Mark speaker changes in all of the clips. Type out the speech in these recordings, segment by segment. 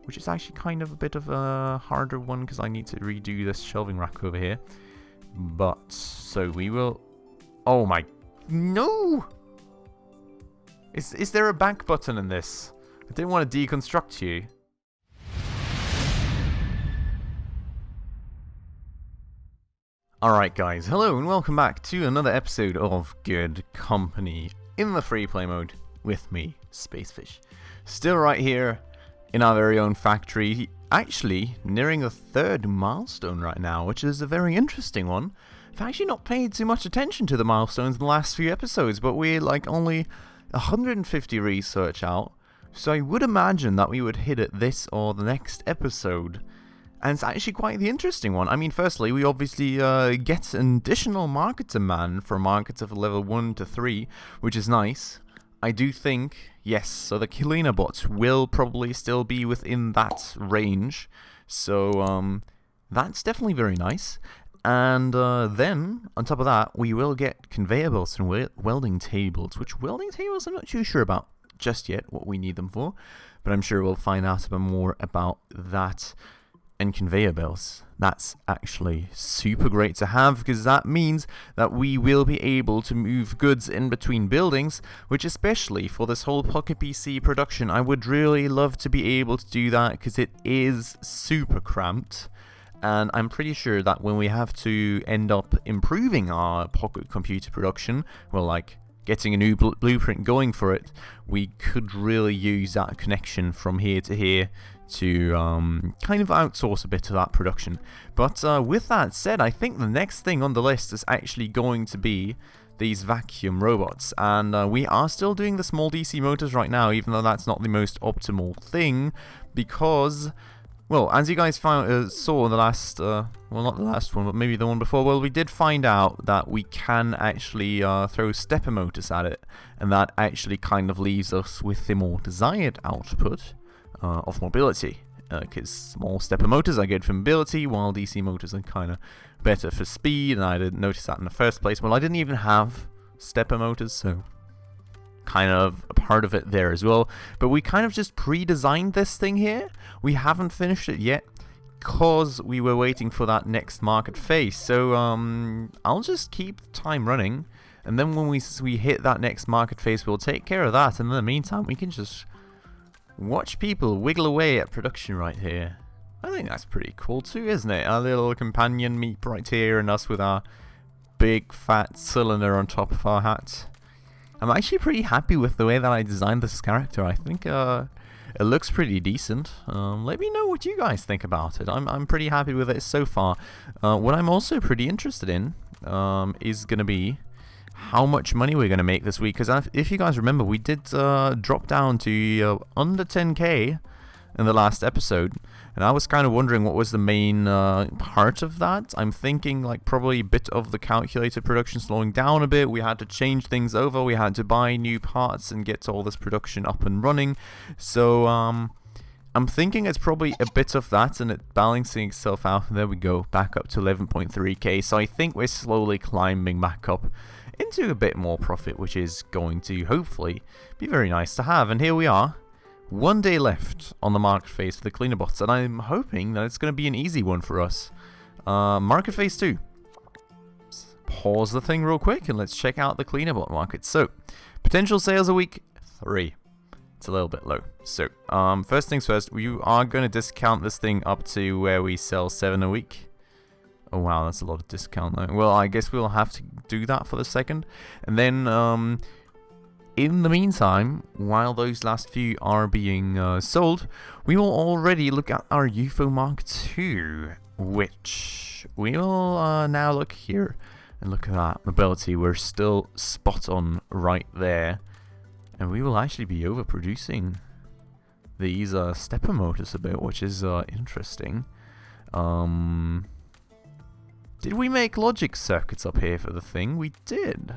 Speaker 1: which is actually kind of a bit of a harder one because I need to redo this shelving rack over here. But, so we will... Oh my... No! Is there a back button in this? I didn't want to deconstruct you. Alright guys, hello and welcome back to another episode of Good Company in the Freeplay mode with me, Spacefish. Still right here in our very own factory, actually nearing the 3rd milestone right now, which is a very interesting one. I've actually not paid too much attention to the milestones in the last few episodes, but we're like only 150 research out, so I would imagine that we would hit it this or the next episode. And it's actually quite the interesting one. I mean, firstly, we obviously get an additional market demand for markets of level 1 to 3, which is nice. I do think, yes, so the cleaner bots will probably still be within that range. So, that's definitely very nice. And then, on top of that, we will get conveyor belts and welding tables, which welding tables I'm not too sure about just yet, what we need them for. But I'm sure we'll find out a bit more about that. And conveyor belts, that's actually super great to have, because that means that we will be able to move goods in between buildings, which especially for this whole Pocket PC production, I would really love to be able to do that, because it is super cramped. And I'm pretty sure that when we have to end up improving our pocket computer production, well, like getting a new blueprint going for it, we could really use that connection from here to here to kind of outsource a bit of that production. But with that said, I think the next thing on the list is actually going to be these vacuum robots. And we are still doing the small DC motors right now, even though that's not the most optimal thing, because... well, as you guys saw in the last, well, not the last one, but maybe the one before, well, we did find out that we can actually throw stepper motors at it, and that actually kind of leaves us with the more desired output of mobility, because small stepper motors are good for mobility, while DC motors are kind of better for speed, and I didn't notice that in the first place. Well, I didn't even have stepper motors, so... kind of a part of it there as well. But we kind of just pre-designed this thing here. We haven't finished it yet because we were waiting for that next market phase. So I'll just keep time running, and then when we hit that next market phase, we'll take care of that. And in the meantime, we can just watch people wiggle away at production right here. I think that's pretty cool too, isn't it? Our little companion meep right here, and us with our big fat cylinder on top of our hats. I'm actually pretty happy with the way that I designed this character. I think it looks pretty decent. Let me know what you guys think about it. I'm pretty happy with it so far. What I'm also pretty interested in is going to be how much money we're going to make this week. Because if you guys remember, we did drop down to under 10k in the last episode. And I was kind of wondering what was the main part of that. I'm thinking like probably a bit of the calculated production slowing down a bit. We had to change things over. We had to buy new parts and get all this production up and running. So I'm thinking it's probably a bit of that and it balancing itself out. There we go, back up to 11.3k. So I think we're slowly climbing back up into a bit more profit, which is going to hopefully be very nice to have. And here we are. 1 day left on the market phase for the cleaner bots, and I'm hoping that it's going to be an easy one for us. Market phase 2. Pause the thing real quick and let's check out the cleaner bot market. So, potential sales a week, 3. It's a little bit low. So, first things first, we are going to discount this thing up to where we sell 7 a week. Oh wow, that's a lot of discount though. Well, I guess we'll have to do that for the second. And then, in the meantime, while those last few are being sold, we will already look at our UFO Mark II, which we will now look here and look at that mobility. We're still spot on right there, and we will actually be overproducing these stepper motors a bit, which is interesting. Did we make logic circuits up here for the thing? We did.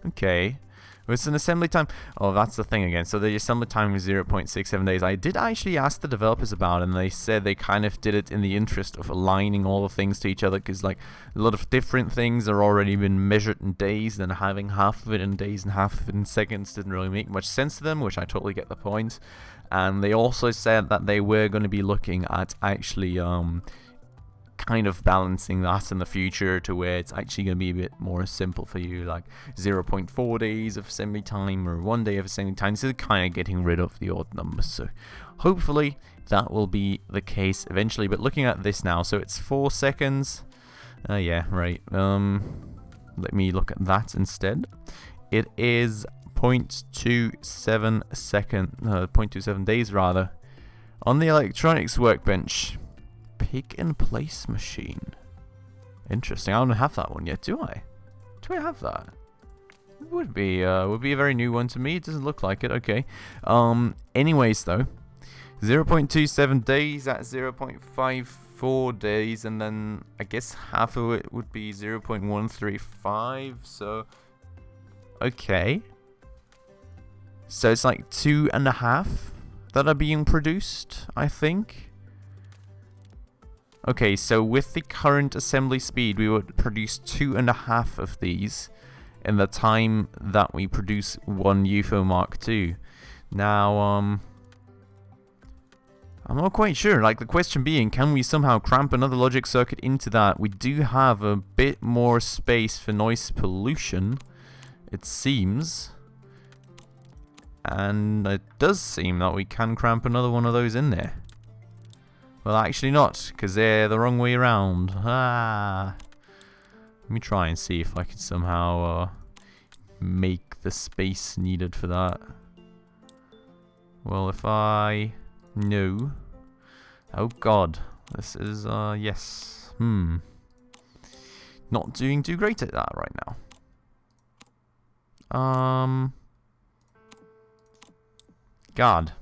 Speaker 1: Okay. It's an assembly time. Oh, that's the thing again. So the assembly time is 0.67 days. I did actually ask the developers about it, and they said they kind of did it in the interest of aligning all the things to each other, because like a lot of different things are already been measured in days, and having half of it in days and half of it in seconds didn't really make much sense to them, which I totally get the point. And they also said that they were going to be looking at actually kind of balancing that in the future to where it's actually going to be a bit more simple for you, like 0.4 days of assembly time or 1 day of assembly time. So they're kind of getting rid of the odd numbers. So hopefully that will be the case eventually. But looking at this now, so it's 4 seconds. Yeah, right. Let me look at that instead. It is 0.27 days rather on the electronics workbench. Pick and place machine. Interesting. I don't have that one yet, do I? Do I have that? It would be a very new one to me. It doesn't look like it. Okay. Anyways though, 0.27 days at 0.54 days, and then I guess half of it would be 0.135. So okay. So it's like 2.5 that are being produced, I think. Okay, so with the current assembly speed, we would produce 2.5 of these in the time that we produce one UFO Mark II. Now, I'm not quite sure. Like, the question being, can we somehow cramp another logic circuit into that? We do have a bit more space for noise pollution, it seems. And it does seem that we can cramp another one of those in there. Well, actually not, because they're the wrong way around. Ah. Let me try and see if I can somehow make the space needed for that. Well, if I... No. Oh god. This is, yes. Not doing too great at that right now. God.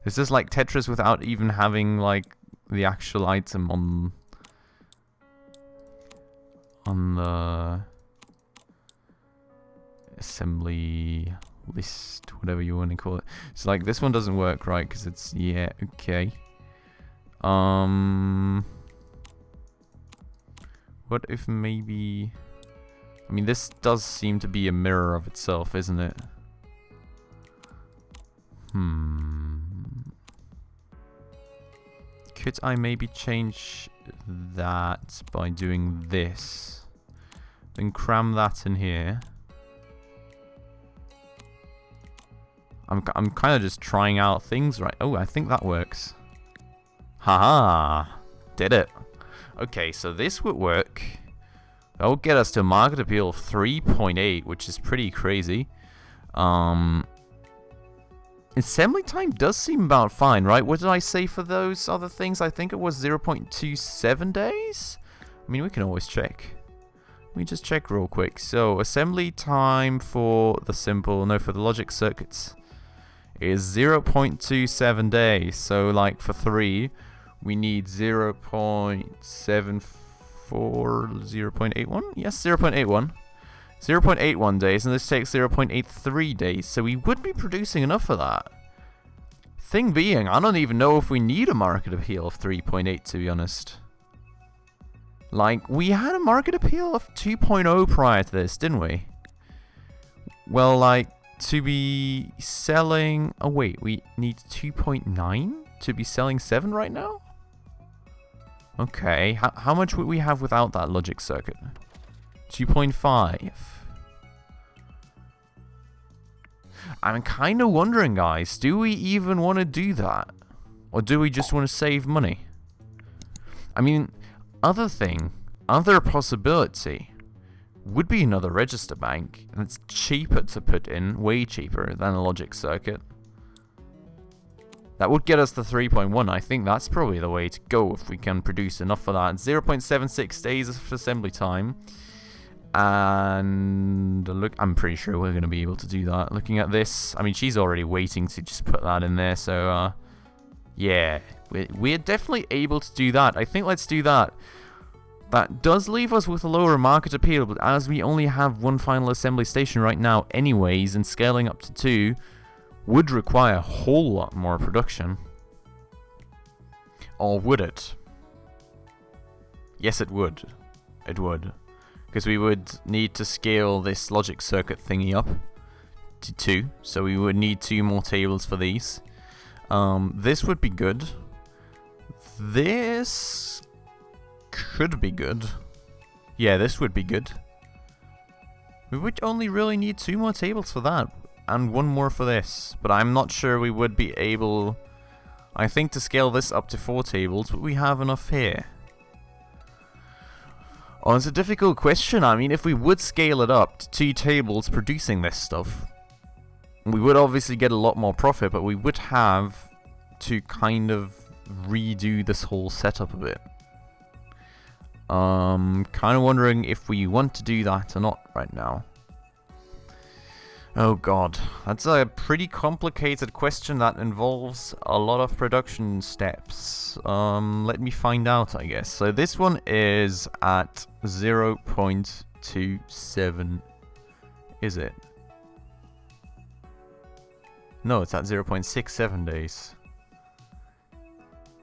Speaker 1: Is this like Tetris without even having like the actual item on the assembly list, whatever you want to call it? So like this one doesn't work, right? Because it's, yeah, okay. What if maybe... I mean, this does seem to be a mirror of itself, isn't it? Could I maybe change that by doing this? Then cram that in here. I'm kind of just trying out things, right? Oh, I think that works. Haha! Did it. Okay, so this would work. That would get us to a market appeal of 3.8, which is pretty crazy. Assembly time does seem about fine, right? What did I say for those other things? I think it was 0.27 days? I mean, we can always check. Let me just check real quick. So, assembly time for the for the logic circuits is 0.27 days. So, like, for 3, we need 0.74, 0.81? Yes, 0.81. 0.81 days, and this takes 0.83 days, so we would be producing enough for that. Thing being, I don't even know if we need a market appeal of 3.8, to be honest. Like, we had a market appeal of 2.0 prior to this, didn't we? Well, like, to be selling... Oh, wait, we need 2.9 to be selling 7 right now? Okay, how much would we have without that logic circuit? 2.5. I'm kind of wondering, guys, do we even want to do that? Or do we just want to save money? I mean, other possibility would be another register bank, and it's cheaper to put in, way cheaper than a logic circuit. That would get us to 3.1. I think that's probably the way to go if we can produce enough for that. 0.76 days of assembly time. And look, I'm pretty sure we're going to be able to do that. Looking at this, I mean, she's already waiting to just put that in there. So, yeah, we're definitely able to do that. I think let's do that. That does leave us with a lower market appeal, but as we only have one final assembly station right now anyways, and scaling up to 2 would require a whole lot more production. Or would it? Yes, it would. It would. Because we would need to scale this logic circuit thingy up to 2. So we would need 2 more tables for these. This would be good. This could be good. Yeah, this would be good. We would only really need 2 more tables for that. And 1 more for this. But I'm not sure we would be able, I think, to scale this up to 4 tables. But we have enough here. Oh, it's a difficult question. I mean, if we would scale it up to 2 tables producing this stuff, we would obviously get a lot more profit, but we would have to kind of redo this whole setup a bit. Kind of wondering if we want to do that or not right now. Oh god, that's a pretty complicated question that involves a lot of production steps. Let me find out, I guess. So this one is at 0.27, is it? No, it's at 0.67 days.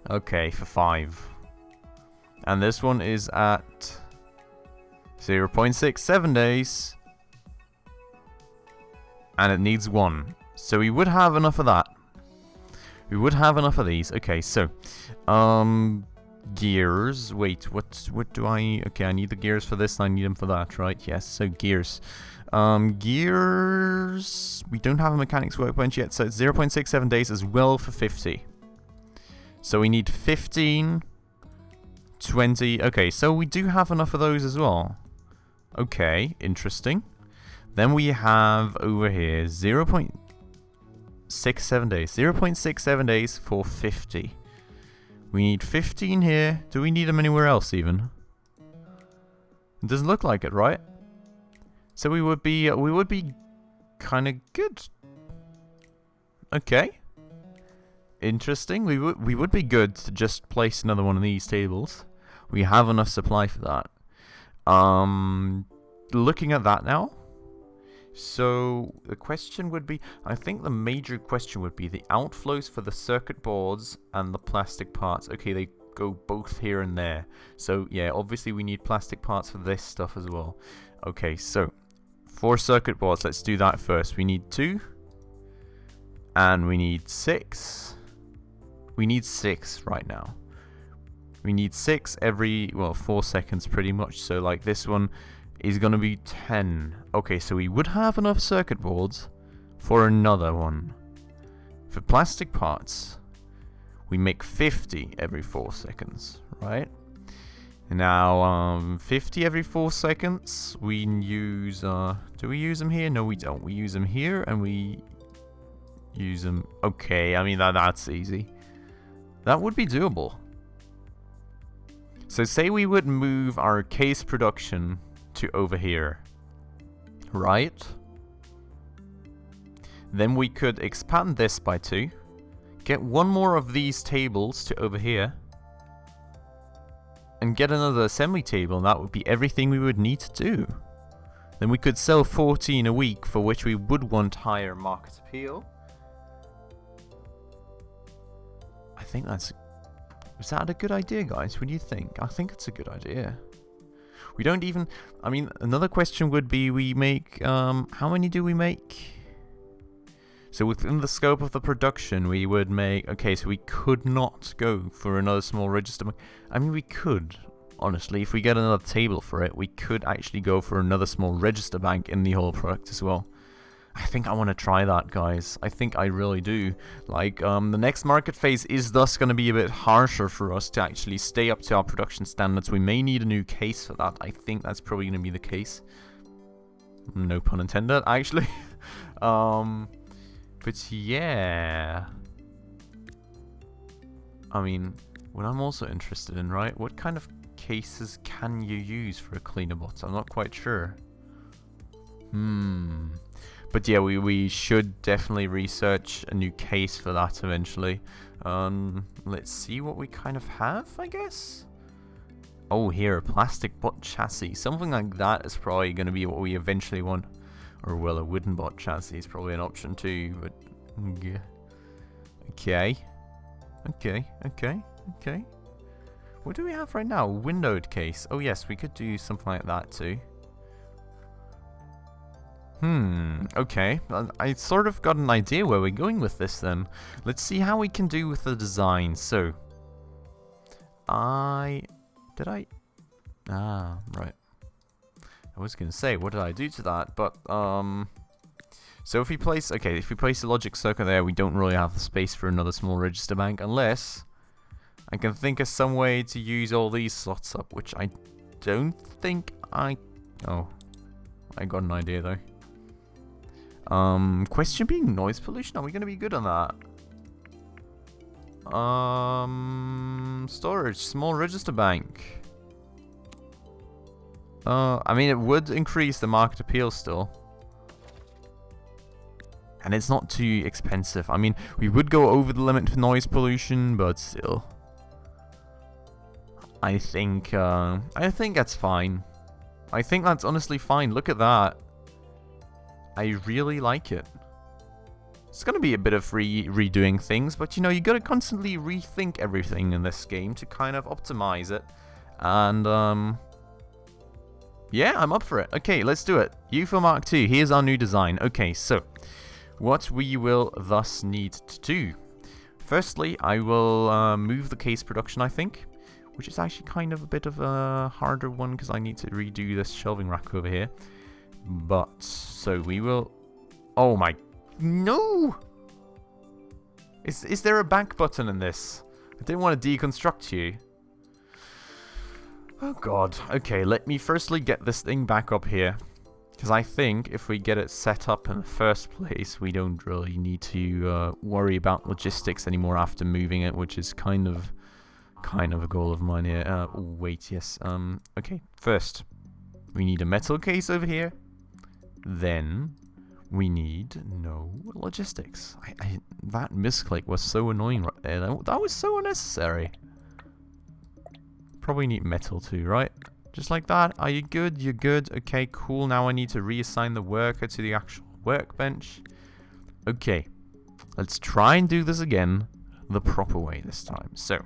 Speaker 1: Okay, for 5. And this one is at 0.67 days. And it needs 1. So we would have enough of that. We would have enough of these. Okay, so gears. Wait, what do I? Okay, I need the gears for this and I need them for that, right? Yes, so gears. Gears. We don't have a mechanics workbench yet, so it's 0.67 days as well for 50. So we need 15, 20. Okay, so we do have enough of those as well. Okay, interesting. Then we have over here 0.67 days. 0.67 days for 50. We need 15 here. Do we need them anywhere else even? It doesn't look like it, right? So we would be kind of good. Okay. Interesting. We would be good to just place another one of these tables. We have enough supply for that. Looking at that now. So the question would be, I think the major question would be the outflows for the circuit boards and the plastic parts. Okay, they go both here and there. So yeah, obviously we need plastic parts for this stuff as well. Okay, so for circuit boards, let's do that first. We need 2 and we need 6. We need 6 right now. We need 6 every, well, 4 seconds pretty much. So like this one is going to be 10. Okay, so we would have enough circuit boards for another one. For plastic parts, we make 50 every 4 seconds, right? Now, 50 every 4 seconds, we use, do we use them here? No, we don't. We use them here, and we use them, okay, I mean, that's easy. That would be doable. So say we would move our case production to over here, right? Then we could expand this by 2, get 1 more of these tables to over here, and get another assembly table, and that would be everything we would need to do. Then we could sell 14 a week, for which we would want higher market appeal. I think that's... is that a good idea, guys? What do you think? I think it's a good idea. We don't even... I mean, another question would be, we make... how many do we make? So within the scope of the production, we would make... okay, so we could not go for another small register. I mean, we could, honestly. If we get another table for it, we could actually go for another small register bank in the whole product as well. I think I want to try that, guys. I think I really do. Like, the next market phase is thus going to be a bit harsher for us to actually stay up to our production standards. We may need a new case for that. I think that's probably going to be the case. No pun intended, actually. But yeah. I mean, what I'm also interested in, right? What kind of cases can you use for a cleaner bot? I'm not quite sure. But yeah, we should definitely research a new case for that eventually. Let's see what we kind of have, I guess. Oh, here, a plastic bot chassis. Something like that is probably going to be what we eventually want. Or, well, a wooden bot chassis is probably an option too, but... yeah. Okay. Okay. What do we have right now? Windowed case. Oh yes, we could do something like that too. Okay. I sort of got an idea where we're going with this then. Let's see how we can do with the design. So, right. I was going to say, what did I do to that? But, so if we place a logic circuit there, we don't really have the space for another small register bank, unless I can think of some way to use all these slots up, which I don't think oh, I got an idea though. Question being noise pollution, are we going to be good on that? Storage, small register bank. I mean, it would increase the market appeal still. And it's not too expensive. I mean, we would go over the limit for noise pollution, but still. I think that's fine. I think that's honestly fine. Look at that. I really like it. It's going to be a bit of redoing things, but you know, you got to constantly rethink everything in this game to kind of optimize it. And, yeah, I'm up for it. Okay, let's do it. UFO Mark II, here's our new design. Okay, so what we will thus need to do. Firstly, I will move the case production, I think, which is actually kind of a bit of a harder one because I need to redo this shelving rack over here. But, so we will... Oh my... No! Is there a back button in this? I didn't want to deconstruct you. Oh god. Okay, let me firstly get this thing back up here. Because I think if we get it set up in the first place, we don't really need to worry about logistics anymore after moving it, which is kind of a goal of mine here. Wait, yes. Okay, first, we need a metal case over here. Then, we need no logistics. That misclick was so annoying right there. That was so unnecessary. Probably need metal too, right? Just like that. Are you good? You're good. Okay, cool. Now I need to reassign the worker to the actual workbench. Okay. Let's try and do this again the proper way this time. So,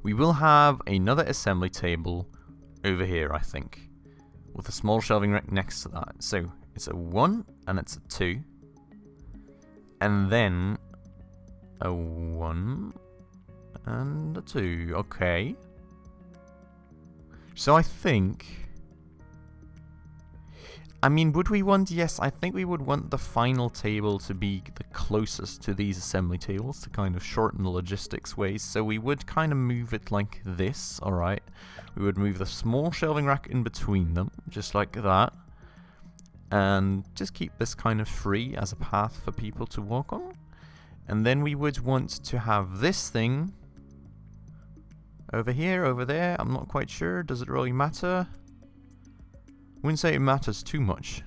Speaker 1: we will have another assembly table over here, I think, with a small shelving rack next to that. So, it's a 1 and it's a 2. And then a 1 and a 2. Okay. So I think... I mean, would we want... Yes, I think we would want the final table to be the closest to these assembly tables to kind of shorten the logistics ways. So we would kind of move it like this, alright? We would move the small shelving rack in between them, just like that. And just keep this kind of free as a path for people to walk on. And then we would want to have this thing over here, over there. I'm not quite sure. Does it really matter? Wouldn't say it matters too much.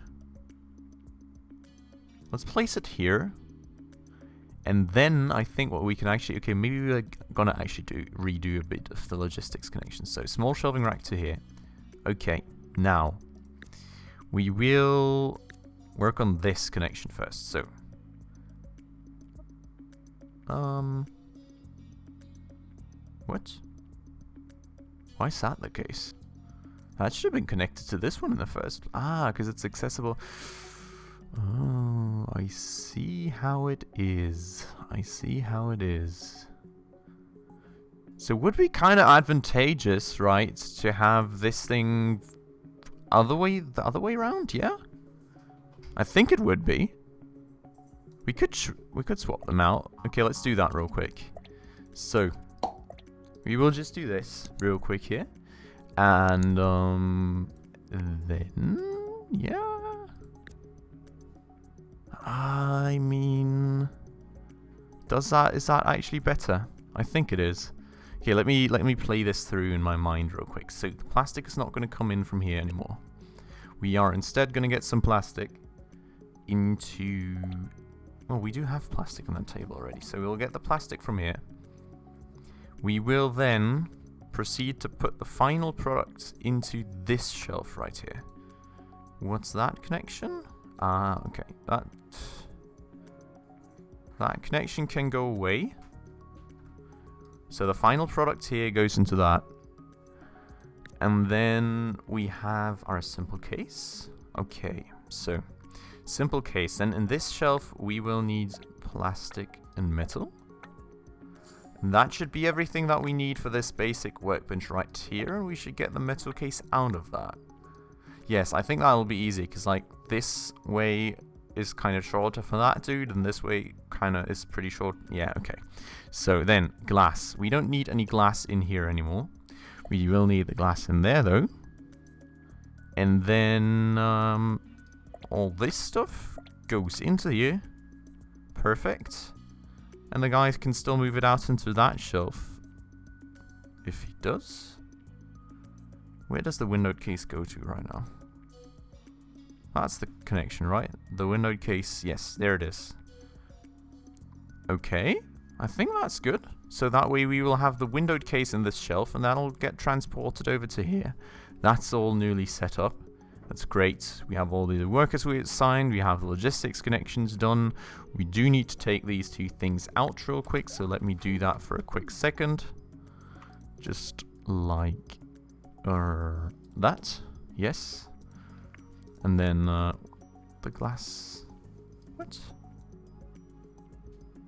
Speaker 1: Let's place it here. And then I think what we can actually... Okay, maybe we're gonna actually redo a bit of the logistics connection. So small shelving rack to here. Okay, now we will work on this connection first. So, what? Why is that the case? That should have been connected to this one in the first. Ah, because it's accessible. Oh, I see how it is. I see how it is. So would be kind of advantageous, right, to have this thing the other way around? Yeah, I think it would be. We could swap them out. Okay, let's do that real quick. So we will just do this real quick here, and then yeah. I mean, is that actually better? I think it is. Okay, let me play this through in my mind real quick. So the plastic is not going to come in from here anymore. We are instead going to get some plastic into... Well, we do have plastic on that table already, so we'll get the plastic from here. We will then proceed to put the final product into this shelf right here. What's that connection? Ah, okay. That connection can go away. So the final product here goes into that. And then we have our simple case. Okay, so Simple case. Then in this shelf, we will need plastic and metal. And that should be everything that we need for this basic workbench right here. And we should get the metal case out of that. Yes, I think that'll be easy, because like this way is kind of shorter for that dude, and this way kind of is pretty short. Yeah, okay. So then, glass. We don't need any glass in here anymore. We will need the glass in there, though. And then, all this stuff goes into here. Perfect. And the guy can still move it out into that shelf. If he does. Where does the windowed case go to right now? That's the connection, right? The windowed case, yes, there it is. Okay, I think that's good. So that way we will have the windowed case in this shelf, and that'll get transported over to here. That's all newly set up. That's great. We have all the workers we assigned. We have the logistics connections done. We do need to take these two things out real quick, so let me do that for a quick second. Just like that. Yes. And then the glass. What?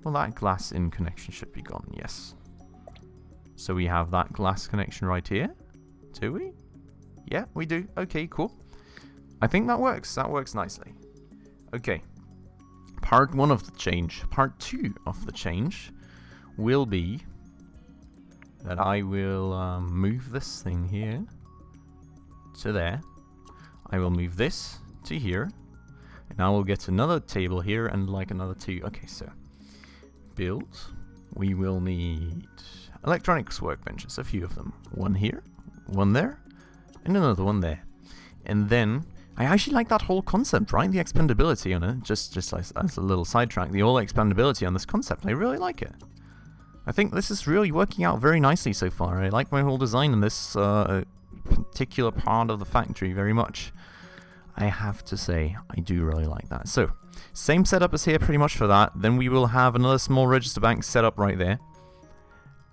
Speaker 1: Well, that glass in connection should be gone, yes. So we have that glass connection right here. Do we? Yeah, we do. Okay, cool. I think that works. That works nicely. Okay. Part 1 of the change. Part 2 of the change will be that I will move this thing here to there. I will move this to here. And I will get another table here and like another 2. Okay, so build. We will need electronics workbenches, a few of them. One here, one there, and another one there. And then, I actually like that whole concept, right? The expandability on it, just as a little sidetrack, the all expandability on this concept, I really like it. I think this is really working out very nicely so far. I like my whole design in this particular part of the factory very much. I have to say, I do really like that. So, same setup as here pretty much for that. Then we will have another small register bank set up right there.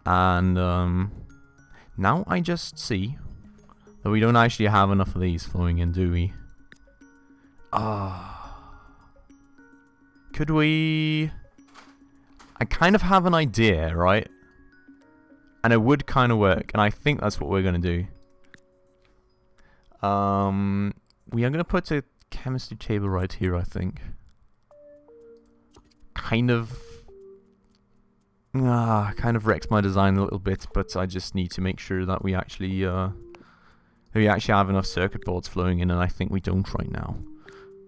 Speaker 1: And now I just see that we don't actually have enough of these flowing in, do we? Could we... I kind of have an idea, right? And it would kind of work, and I think that's what we're going to do. We are going to put a chemistry table right here, I think. Kind of wrecks my design a little bit, but I just need to make sure that we actually have enough circuit boards flowing in, and I think we don't right now.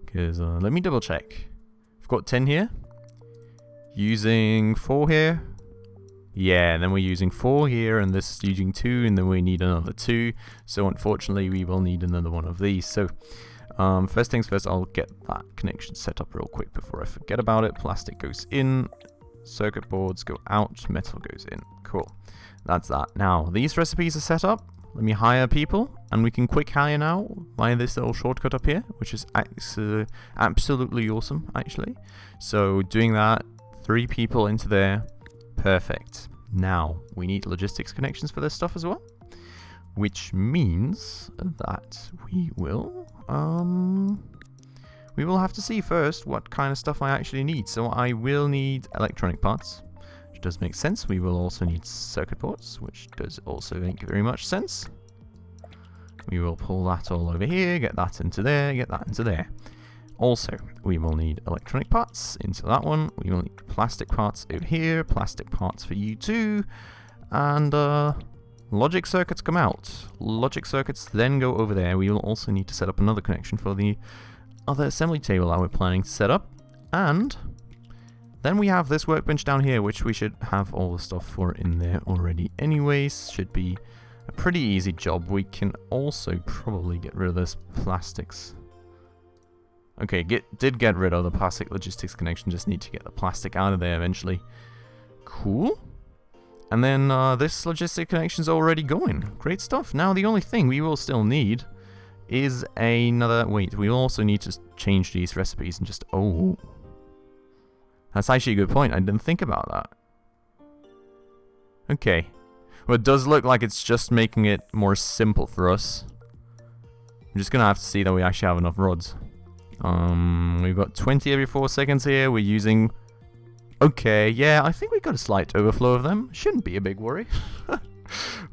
Speaker 1: Because, let me double check. I've got 10 here. Using 4 here. Yeah, and then we're using 4 here, and this is using 2, and then we need another 2. So unfortunately, we will need another one of these. So, first things first, I'll get that connection set up real quick before I forget about it. Plastic goes in, circuit boards go out, metal goes in. Cool. That's that. Now, these recipes are set up. Let me hire people, and we can quick hire now via this little shortcut up here, which is absolutely awesome, actually. So, doing that, 3 people into there. Perfect. Now, we need logistics connections for this stuff as well. Which means that we will have to see first what kind of stuff I actually need. So I will need electronic parts, which does make sense. We will also need circuit boards, which does also make very much sense. We will pull that all over here, get that into there, get that into there. Also, we will need electronic parts into that one. We will need plastic parts over here, plastic parts for you too, and logic circuits come out. Logic circuits then go over there. We will also need to set up another connection for the other assembly table that we're planning to set up. And then we have this workbench down here, which we should have all the stuff for in there already anyways. Should be a pretty easy job. We can also probably get rid of this plastics. Okay, did get rid of the plastic logistics connection, just need to get the plastic out of there eventually. Cool. And then this logistic connection's already going. Great stuff. Now the only thing we will still need is another... Wait, we also need to change these recipes and just... Oh. That's actually a good point. I didn't think about that. Okay. Well, it does look like it's just making it more simple for us. I'm just going to have to see that we actually have enough rods. We've got 20 every 4 seconds here. We're using... Okay, yeah, I think we got a slight overflow of them. Shouldn't be a big worry.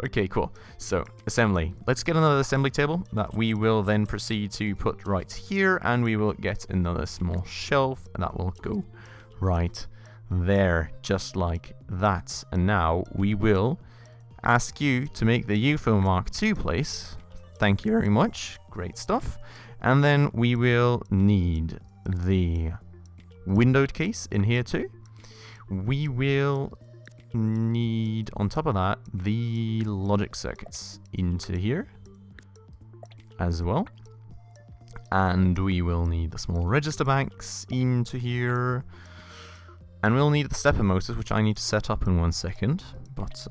Speaker 1: Okay, cool. So, assembly. Let's get another assembly table that we will then proceed to put right here, and we will get another small shelf, and that will go right there, just like that. And now we will ask you to make the UFO Mark II place. Thank you very much. Great stuff. And then we will need the windowed case in here too. We will need, on top of that, the logic circuits into here as well. And we will need the small register banks into here. And we'll need the stepper motors, which I need to set up in 1 second. But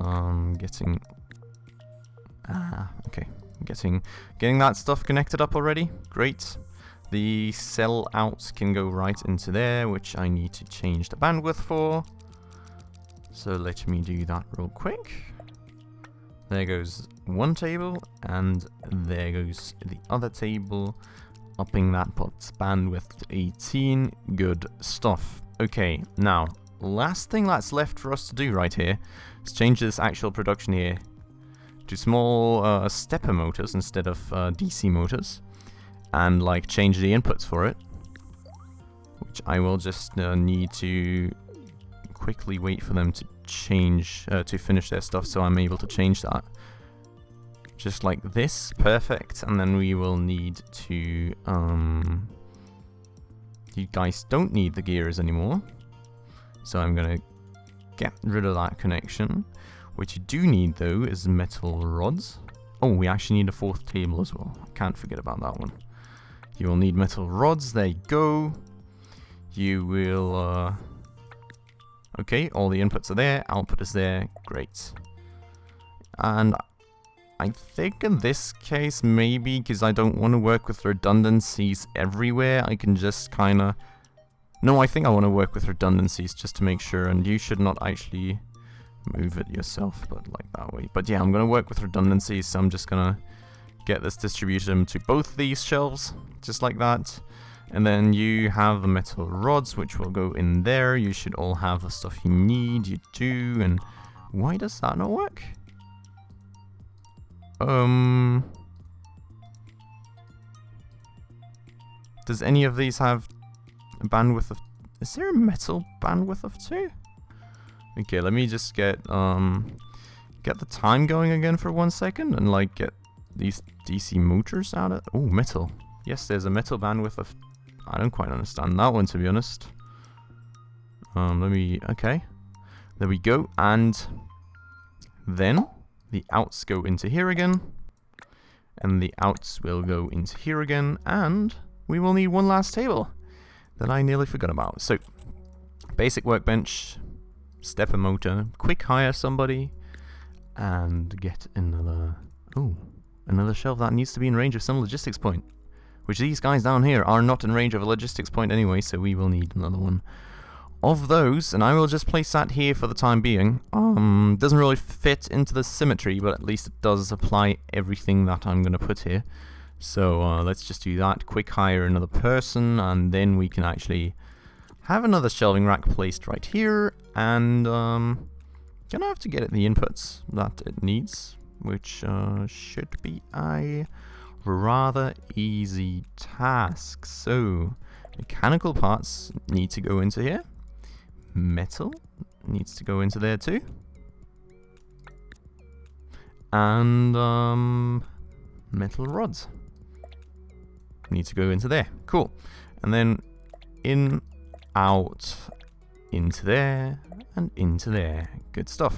Speaker 1: getting that stuff connected up already. Great. The cell out can go right into there, which I need to change the bandwidth for. So let me do that real quick. There goes one table, and there goes the other table, upping that bot's bandwidth to 18. Good stuff. Okay, now, last thing that's left for us to do right here is change this actual production here to small stepper motors instead of DC motors, and like change the inputs for it, which I will just need to quickly wait for them to change, to finish their stuff, so I'm able to change that. Just like this, perfect. And then we will need to, you guys don't need the gears anymore, so I'm gonna get rid of that connection. What you do need though is metal rods. Oh, we actually need a fourth table as well. Can't forget about that one. You will need metal rods, there you go. You will, okay, all the inputs are there, output is there, great. And I think in this case, maybe, because I don't want to work with redundancies everywhere, I can just kind of... No, I think I want to work with redundancies just to make sure, and you should not actually move it yourself, but like that way. But yeah, I'm going to work with redundancies, so I'm just going to get this distributed to both these shelves, just like that. And then you have the metal rods, which will go in there. You should all have the stuff you need. You do. And why does that not work? Does any of these have a bandwidth of... Is there a metal bandwidth of 2? Okay, let me just get the time going again for 1 second and like get these DC motors out of... Oh, metal. Yes, there's a metal bandwidth of... I don't quite understand that one, to be honest. Okay. There we go. And then the outs go into here again. And the outs will go into here again. And we will need one last table that I nearly forgot about. So, basic workbench, stepper motor, quick hire somebody, and get another... Oh, another shelf that needs to be in range of some logistics point. Which these guys down here are not in range of a logistics point anyway, so we will need another one of those, and I will just place that here for the time being. Doesn't really fit into the symmetry, but at least it does apply everything that I'm going to put here. So let's just do that. Quick hire another person, and then we can actually have another shelving rack placed right here, and gonna have to get it the inputs that it needs, which should be a rather easy task. So mechanical parts need to go into here. Metal needs to go into there too. And metal rods need to go into there. Cool. And then in, out, into there, and into there. Good stuff.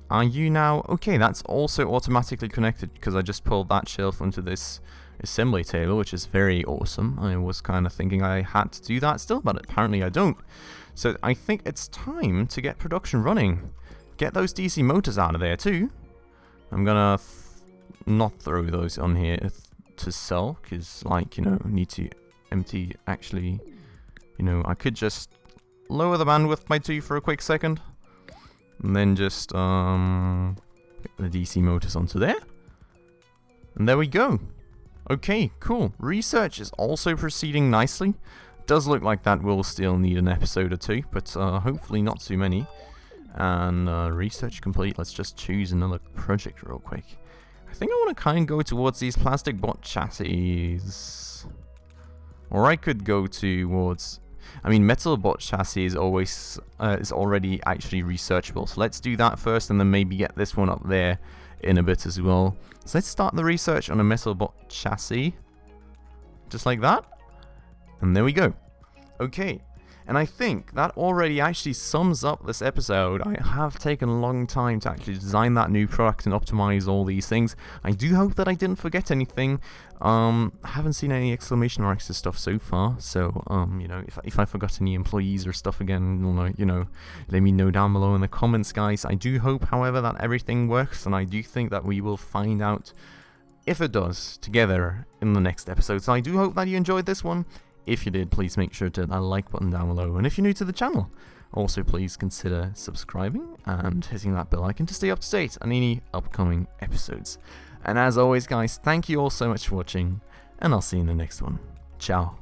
Speaker 1: Are you now... Okay, that's also automatically connected because I just pulled that shelf onto this assembly table, which is very awesome. I was kind of thinking I had to do that still, but apparently I don't. So I think it's time to get production running. Get those DC motors out of there too. I'm gonna not throw those on here to sell, because, like, you know, need to empty, actually, you know, I could just lower the bandwidth by 2 for a quick second. And then just get the DC motors onto there. And there we go. Okay, cool. Research is also proceeding nicely. Does look like that will still need an episode or two, but hopefully not too many. And research complete. Let's just choose another project real quick. I think I want to kind of go towards these plastic bot chassis. Or I could go towards... I mean, metal bot chassis is already actually researchable. So let's do that first and then maybe get this one up there in a bit as well. So let's start the research on a metal bot chassis. Just like that. And there we go. Okay. And I think that already actually sums up this episode. I have taken a long time to actually design that new product and optimize all these things. I do hope that I didn't forget anything. I haven't seen any exclamation marks and stuff so far. So, you know, if I forgot any employees or stuff again, you know, let me know down below in the comments, guys. I do hope, however, that everything works. And I do think that we will find out if it does together in the next episode. So I do hope that you enjoyed this one. If you did, please make sure to hit that like button down below. And if you're new to the channel, also please consider subscribing and hitting that bell icon to stay up to date on any upcoming episodes. And as always, guys, thank you all so much for watching, and I'll see you in the next one. Ciao.